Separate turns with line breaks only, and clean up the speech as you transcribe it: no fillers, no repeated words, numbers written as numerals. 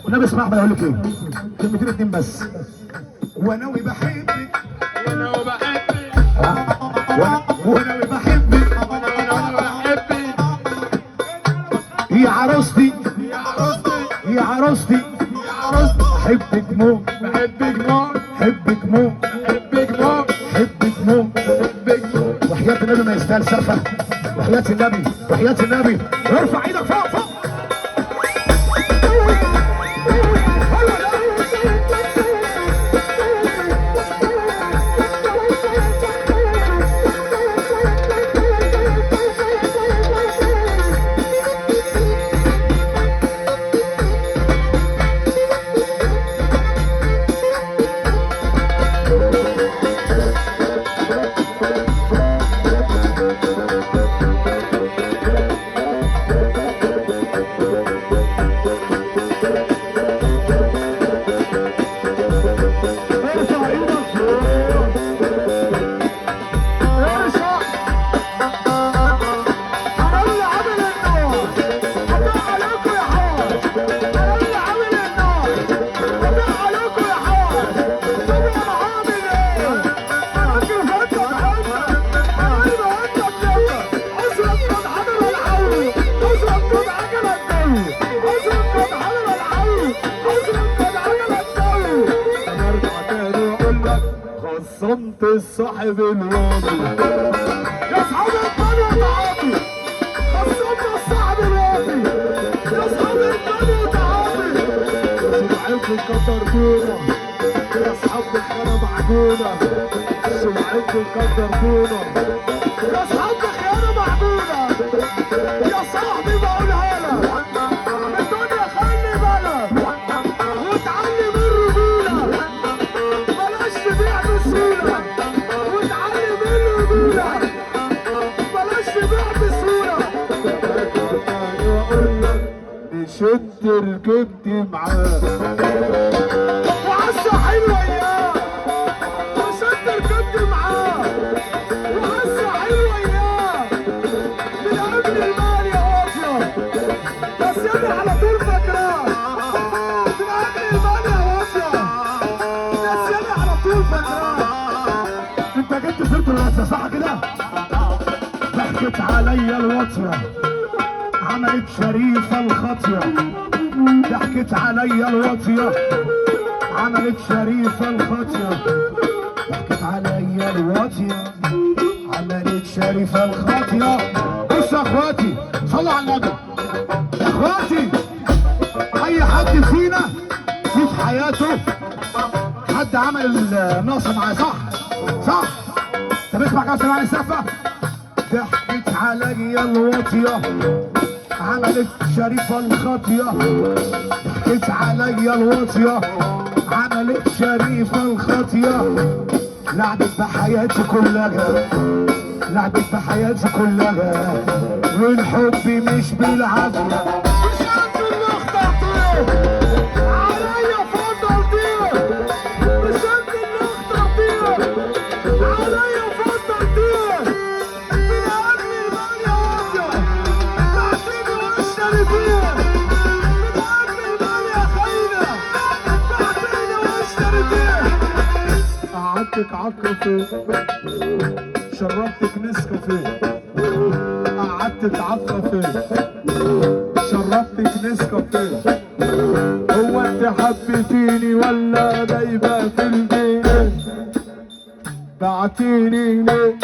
والنبي اسمع بقى اقول لك ايه؟ كلمتين اتنين بس. وناوي بحبك
وناوي بحبك
وناوي بحبك يا عروستي
يا عروستي
يا عروستي
يا عروستي
حبك موت
بحبك موت
حبك موت
بحبك موت
حبك موت
بحبك موت.
وحياة النبي ما يستاهل سقفة. وحياة النبي وحياة النبي ارفع ايدك فوق فوق.
خصمت الصاحب الواطي
يا اصحاب الدنيا تعاطي. خصمت الصاحب الواطي. يا اصحاب الدنيا تعاطي.
سمعتكم كترتونا يا اصحاب الخرا معجونه سمعتكم كترتونا
يا اصحاب خيانة معدودة. يا صاحبي بقولها لك الدنيا خلي بالك وتعلم الرجولة. بلاش تبيع بسهولة وتعلم الرجولة. بلاش تبيع بسهولة.
نشد الجد معاه
وعزة حلوة اياه وشد الجد معاه. وعزة حلوة اياه من قبل المال يا واطية. بس انا على طول فاكراه من قبل المال يا واطية. بس انا على طول فاكراه. انت جبت سيرة الواطية صح كده؟ ضحكت عليا الواطية عملت شريفة الخاطية. ضحكت عليا الواطية عملت شريفة الخاطية. ضحكت عليا الواطية عملت شريفة الخاطية. بص يا اخواتي صلوا على النبي. يا اخواتي اي حد فينا في حياته حد عمل الناقصة معاه صح؟ صح؟ طب اسمع كده سمعني السقفة. ضحكت عليا الواطية عملت شريفة الخاطية. ضحكت عليا الواطية عملت شريفة الخاطية. لعبت بحياتي كلها لعبت بحياتي كلها والحب مش بالعافية. مش انت اللي اخترتيه عليا فضل دي. مش انت اللي اخترتيه عليا فضل دي. من قبل المال يا واطية بعتني واشتري فيه. من قبل المال يا خاينة بعتني واشتري فيه.
قعدتك عالكافيه شربتك نسكافيه قعدتك عالكافيه شربتك نسكافيه. هو انت حبيتيني ولا دايبه في البيت؟ بعتيني ليه